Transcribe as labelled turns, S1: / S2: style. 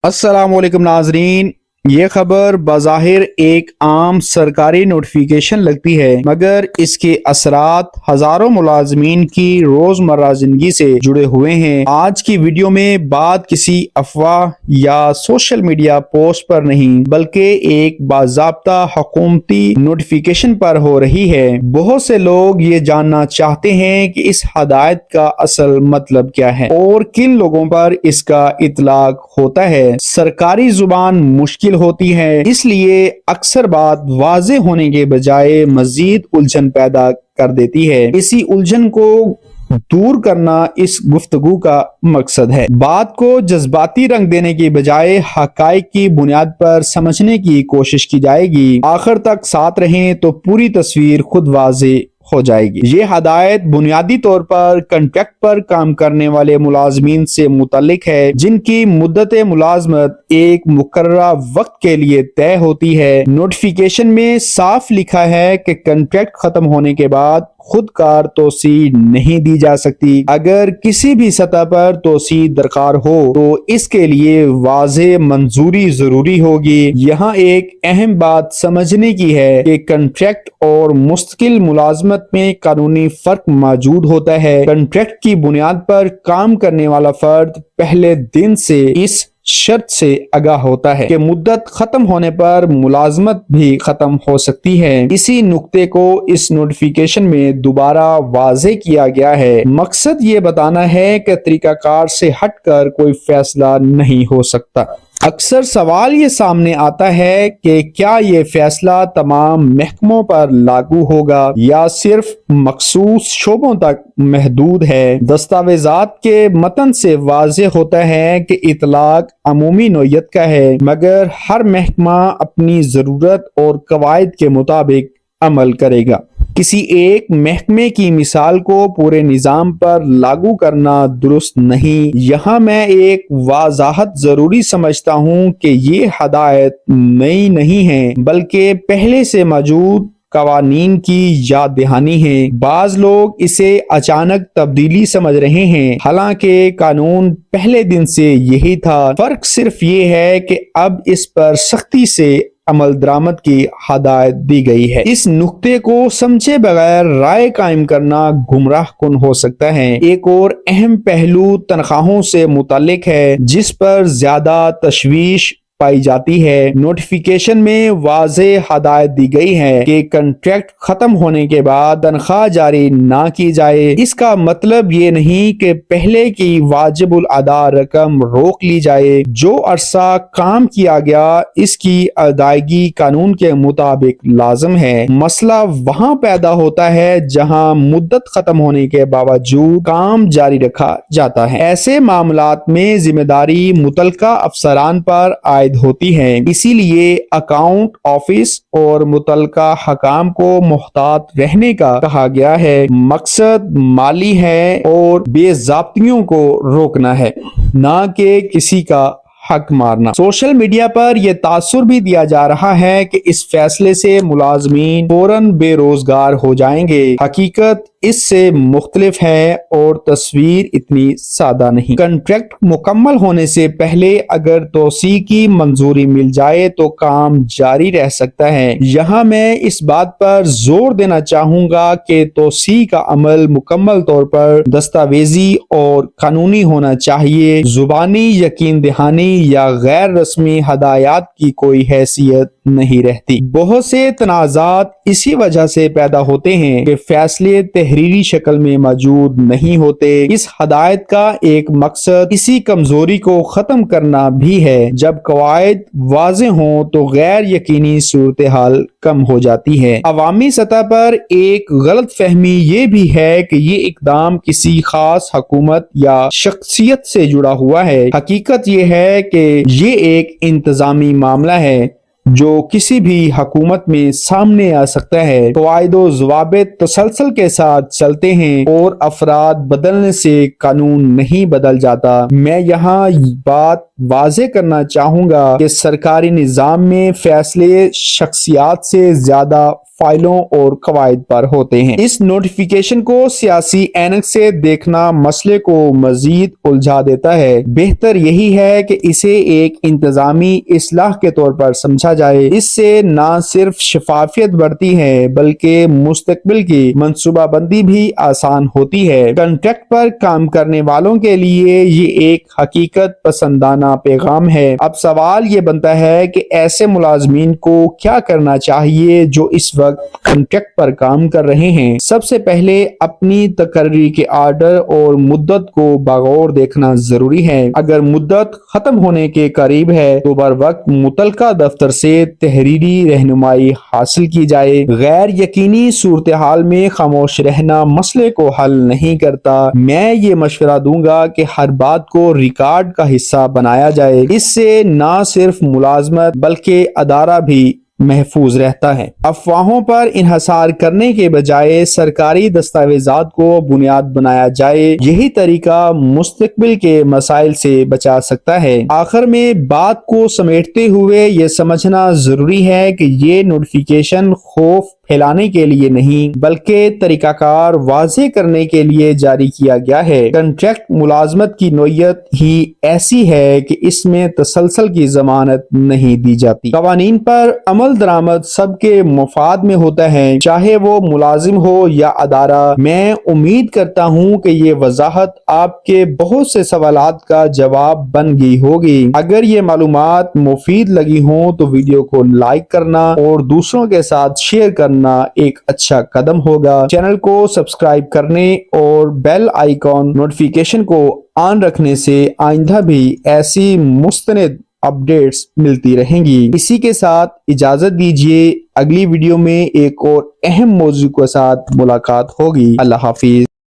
S1: अस्सलाम वालेकुम नाजरीन। ये खबर बज़ाहिर एक आम सरकारी नोटिफिकेशन लगती है, मगर इसके असरात हजारों मुलाजमीन की रोजमर्रा जिंदगी से जुड़े हुए हैं। आज की वीडियो में बात किसी अफवाह या सोशल मीडिया पोस्ट पर नहीं, बल्कि एक बाज़ाब्ता हुकूमती नोटिफिकेशन पर हो रही है। बहुत से लोग ये जानना चाहते हैं कि इस हदायत का असल मतलब क्या है और किन लोगों पर इसका इतलाक होता है। सरकारी जुबान मुश्किल होती है, इसलिए अक्सर बात वाज़े होने के बजाय मजीद उलझन पैदा कर देती है। इसी उलझन को दूर करना इस गुफ्तगू का मकसद है। बात को जज्बाती रंग देने की बजाय हकाइक की बुनियाद पर समझने की कोशिश की जाएगी। आखिर तक साथ रहें तो पूरी तस्वीर खुद वाज़े हो जाएगी। ये हदायत बुनियादी तौर पर कॉन्ट्रैक्ट पर काम करने वाले मुलाजमीन से मुतल्लिक है, जिनकी मुद्दत मुलाजमत एक मुकर्ररा वक्त के लिए तय होती है। नोटिफिकेशन में साफ लिखा है कि कॉन्ट्रैक्ट खत्म होने के बाद खुदकार तोसी नहीं दी जा सकती। अगर किसी भी सतह पर तोसी दरकार हो तो इसके लिए वाज़े मंजूरी जरूरी होगी। यहाँ एक अहम बात समझने की है कि कॉन्ट्रैक्ट और मुस्तकिल मुलाजमत में कानूनी फर्क मौजूद होता है। कॉन्ट्रैक्ट की बुनियाद पर काम करने वाला फर्द पहले दिन से इस शर्त से आगाह होता है कि मुद्दत खत्म होने पर मुलाजमत भी खत्म हो सकती है। इसी नुक्ते को इस नोटिफिकेशन में दोबारा वाज़े किया गया है। मकसद ये बताना है कि तरीकाकार से हटकर कोई फैसला नहीं हो सकता। अक्सर सवाल ये सामने आता है कि क्या ये फैसला तमाम महकमों पर लागू होगा या सिर्फ मखसूस शोबों तक महदूद है। दस्तावेजात के मतन से वाज़े होता है कि इतलाक अमूमी नौयत का है, मगर हर महकमा अपनी ज़रूरत और कवायद के मुताबिक अमल करेगा। किसी एक महकमे की मिसाल को पूरे निज़ाम पर लागू करना दुरुस्त नहीं। यहाँ मैं एक वाज़ाहत जरूरी समझता हूँ कि ये हदायत नई नहीं है, बल्कि पहले से मौजूद कवानीन की याद दहानी है। बाज लोग इसे अचानक तब्दीली समझ रहे हैं, हालांकि कानून पहले दिन से यही था। फर्क सिर्फ ये है कि अब इस पर सख्ती से अमल दरामद की हदायत दी गई है। इस नुक्ते को समझे बगैर राय कायम करना गुमराह कुन हो सकता है। एक और अहम पहलू तनख्वाहों से मुतालिक है, जिस पर ज्यादा तशवीश पाई जाती है। नोटिफिकेशन में वाज़े हदायत दी गई है कि कॉन्ट्रैक्ट खत्म होने के बाद तनख्वाह जारी ना की जाए। इसका मतलब ये नहीं कि पहले की वाजिबुल अदा रकम रोक ली जाए। जो अरसा काम किया गया इसकी अदायगी कानून के मुताबिक लाजम है। मसला वहाँ पैदा होता है जहाँ मुद्दत खत्म होने के बावजूद काम जारी रखा जाता है। ऐसे मामलात में जिम्मेदारी मुतलका अफसरान पर आयद होती है। इसीलिए अकाउंट ऑफिस और मुतलका हकाम को मुहतात रहने का कहा गया है। मकसद माली है और बेज़ाब्तियों को रोकना है, ना कि किसी का हक मारना। सोशल मीडिया पर यह तासुर भी दिया जा रहा है कि इस फैसले से मुलाजमीन फौरन बेरोजगार हो जाएंगे। हकीकत इससे मुख्तलिफ है और तस्वीर इतनी सादा नहीं। कॉन्ट्रैक्ट मुकम्मल होने से पहले अगर तोसी की मंजूरी मिल जाए तो काम जारी रह सकता है। यहाँ मैं इस बात पर जोर देना चाहूंगा कि तोसी का अमल मुकम्मल तौर पर दस्तावेजी और कानूनी होना चाहिए। जुबानी यकीन दहानी या गैर रस्मी हदायत की कोई हैसियत नहीं रहती। बहुत से तनाज़ात इसी वजह से पैदा होते हैं कि फैसले तहरीरी शक्ल में मौजूद नहीं होते। इस हदायत का एक मकसद इसी कमजोरी को खत्म करना भी है। जब कवायद वाज़े हों तो गैर यकीनी सूरत हाल कम हो जाती है। अवामी सतह पर एक गलत फहमी ये भी है कि ये इकदाम किसी खास हुकूमत या शख्सियत से जुड़ा हुआ है। हकीकत ये है कि ये एक इंतजामी मामला है जो किसी भी हुकूमत में सामने आ सकता है। कवायदो ज़वाबित तसलसल के साथ चलते हैं और अफराद बदलने से कानून नहीं बदल जाता। मैं यहाँ बात वाज़े करना चाहूँगा कि सरकारी निज़ाम में फैसले शख्सियात से ज्यादा فائلوں اور قواعد پر ہوتے ہیں۔ اس نوٹیفیکیشن کو سیاسی اینک سے دیکھنا مسئلے کو مزید الجھا دیتا ہے۔ بہتر یہی ہے کہ اسے ایک انتظامی اصلاح کے طور پر سمجھا جائے۔ اس سے نہ صرف شفافیت بڑھتی ہے بلکہ مستقبل کی منصوبہ بندی بھی آسان ہوتی ہے۔ کنٹریکٹ پر کام کرنے والوں کے لیے یہ ایک حقیقت پسندانہ پیغام ہے۔ اب سوال یہ بنتا ہے کہ ایسے ملازمین کو کیا کرنا چاہیے جو اس وقت کنٹریکٹ پر کام کر رہے ہیں۔ سب سے پہلے اپنی تقرری کے آرڈر اور مدت کو بغور دیکھنا ضروری ہے۔ اگر مدت ختم ہونے کے قریب ہے تو بر وقت متعلقہ دفتر سے تحریری رہنمائی حاصل کی جائے۔ غیر یقینی صورتحال میں خاموش رہنا مسئلے کو حل نہیں کرتا۔ میں یہ مشورہ دوں گا کہ ہر بات کو ریکارڈ کا حصہ بنایا جائے۔ اس سے نہ صرف ملازمت بلکہ ادارہ بھی محفوظ رہتا ہے۔ افواہوں پر انحصار کرنے کے بجائے سرکاری دستاویزات کو بنیاد بنایا جائے، یہی طریقہ مستقبل کے مسائل سے بچا سکتا ہے۔ آخر میں بات کو سمیٹتے ہوئے یہ سمجھنا ضروری ہے کہ یہ نوٹیفیکیشن خوف پھیلانے کے لیے نہیں بلکہ طریقہ کار واضح کرنے کے لیے جاری کیا گیا ہے۔ کنٹریکٹ ملازمت کی نوعیت ہی ایسی ہے کہ اس میں تسلسل کی ضمانت نہیں دی جاتی۔ قوانین پر عمل درآمد سب کے مفاد میں ہوتا ہے، چاہے وہ ملازم ہو یا ادارہ۔ میں امید کرتا ہوں کہ یہ وضاحت آپ کے بہت سے سوالات کا جواب بن گئی ہوگی۔ اگر یہ معلومات مفید لگی ہوں تو ویڈیو کو لائک کرنا اور دوسروں کے ساتھ شیئر کرنا ایک اچھا قدم ہوگا۔ چینل کو سبسکرائب کرنے اور بیل آئیکن نوٹیفیکیشن کو آن رکھنے سے آئندہ بھی ایسی مستند اپڈیٹس ملتی رہیں گی۔ اسی کے ساتھ اجازت دیجیے، اگلی ویڈیو میں ایک اور اہم موضوع کے ساتھ ملاقات ہوگی۔ اللہ حافظ۔